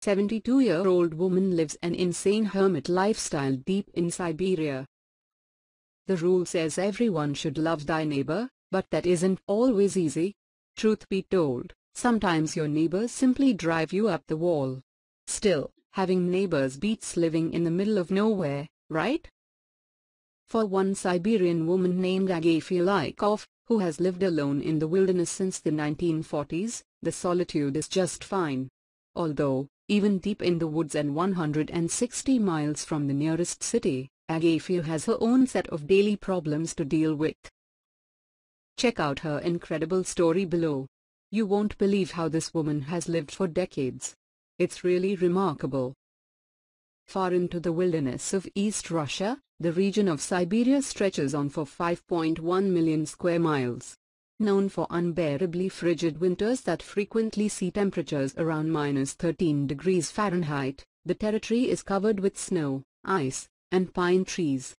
72-year-old woman lives an insane hermit lifestyle deep in Siberia. The rule says everyone should love thy neighbor, but that isn't always easy. Truth be told, sometimes your neighbors simply drive you up the wall. Still, having neighbors beats living in the middle of nowhere, right? For one Siberian woman named Agafia Lykov, who has lived alone in the wilderness since the 1940s, the solitude is just fine. Although, even deep in the woods and 160 miles from the nearest city, Agafia has her own set of daily problems to deal with. Check out her incredible story below. You won't believe how this woman has lived for decades. It's really remarkable. Far into the wilderness of East Russia, the region of Siberia stretches on for 5.1 million square miles. Known for unbearably frigid winters that frequently see temperatures around -13 degrees Fahrenheit, the territory is covered with snow, ice, and pine trees.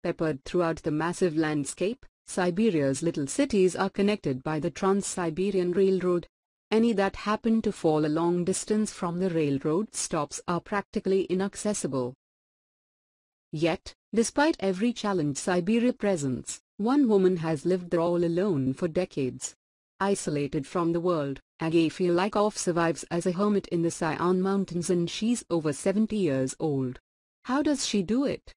Peppered throughout the massive landscape, Siberia's little cities are connected by the Trans-Siberian Railroad. Any that happen to fall a long distance from the railroad stops are practically inaccessible. Yet, despite every challenge Siberia presents, one woman has lived there all alone for decades. Isolated from the world, Agafia Lykov survives as a hermit in the Sian Mountains and she's over 70 years old. How does she do it?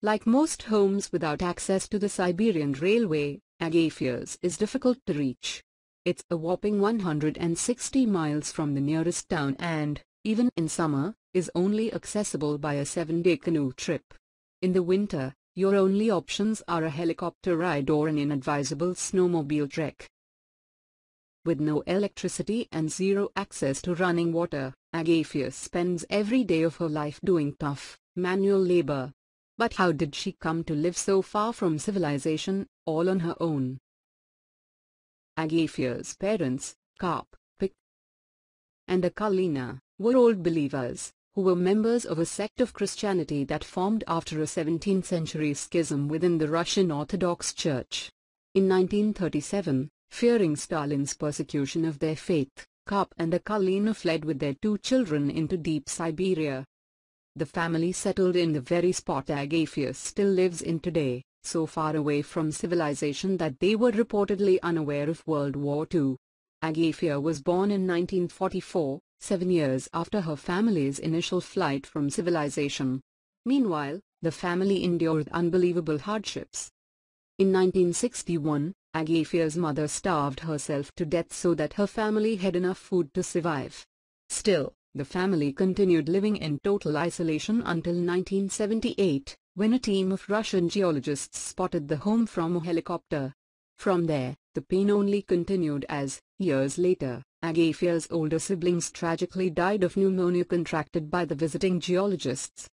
Like most homes without access to the Siberian Railway, Agafia's is difficult to reach. It's a whopping 160 miles from the nearest town and, even in summer, is only accessible by a 7-day canoe trip. In the winter, your only options are a helicopter ride or an inadvisable snowmobile trek. With no electricity and zero access to running water, Agafia spends every day of her life doing tough, manual labor. But how did she come to live so far from civilization, all on her own? Agafia's parents, Ficus and Akalina, were old believers, who were members of a sect of Christianity that formed after a 17th-century schism within the Russian Orthodox Church. In 1937, fearing Stalin's persecution of their faith, Ficus and Akalina fled with their 2 children into deep Siberia. The family settled in the very spot Agafia still lives in today, so far away from civilization that they were reportedly unaware of World War II. Agafia was born in 1944, 7 years after her family's initial flight from civilization. Meanwhile, the family endured unbelievable hardships. In 1961, Agafia's mother starved herself to death so that her family had enough food to survive. Still, the family continued living in total isolation until 1978, when a team of Russian geologists spotted the home from a helicopter. From there, the pain only continued as, years later, Agafia's older siblings tragically died of pneumonia contracted by the visiting geologists.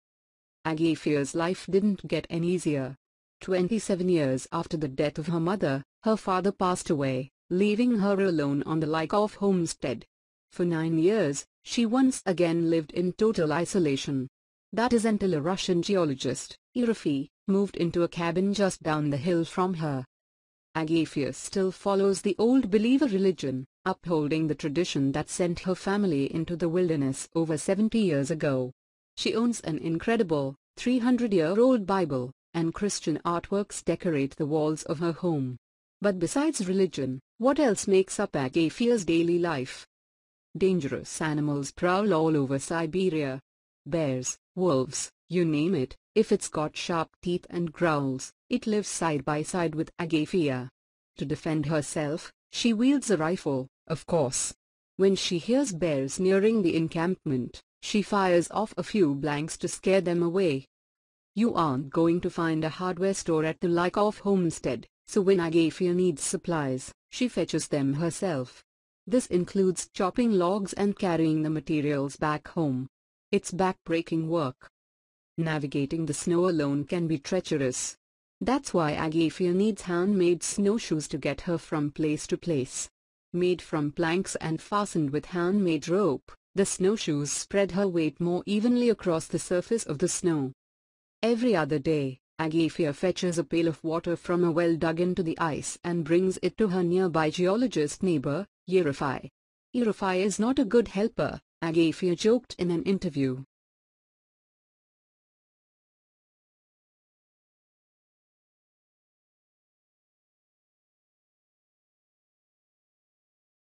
Agafia's life didn't get any easier. 27 years after the death of her mother, her father passed away, leaving her alone on the Lykov homestead. For 9 years, she once again lived in total isolation. That is until a Russian geologist, Geographic, moved into a cabin just down the hill from her. Agafia still follows the old believer religion, upholding the tradition that sent her family into the wilderness over 70 years ago. She owns an incredible, 300-year-old Bible, and Christian artworks decorate the walls of her home. But besides religion, what else makes up Agafia's daily life? Dangerous animals prowl all over Siberia. Bears, wolves, you name it, if it's got sharp teeth and growls, it lives side by side with Agafia. To defend herself, she wields a rifle, of course. When she hears bears nearing the encampment, she fires off a few blanks to scare them away. You aren't going to find a hardware store at the Lykov homestead, so when Agafia needs supplies, she fetches them herself. This includes chopping logs and carrying the materials back home. It's back-breaking work. Navigating the snow alone can be treacherous. That's why Agafia needs handmade snowshoes to get her from place to place. Made from planks and fastened with handmade rope, the snowshoes spread her weight more evenly across the surface of the snow. Every other day, Agafia fetches a pail of water from a well dug into the ice and brings it to her nearby geologist neighbor, Geographic. Erify is not a good helper, Agafia joked in an interview.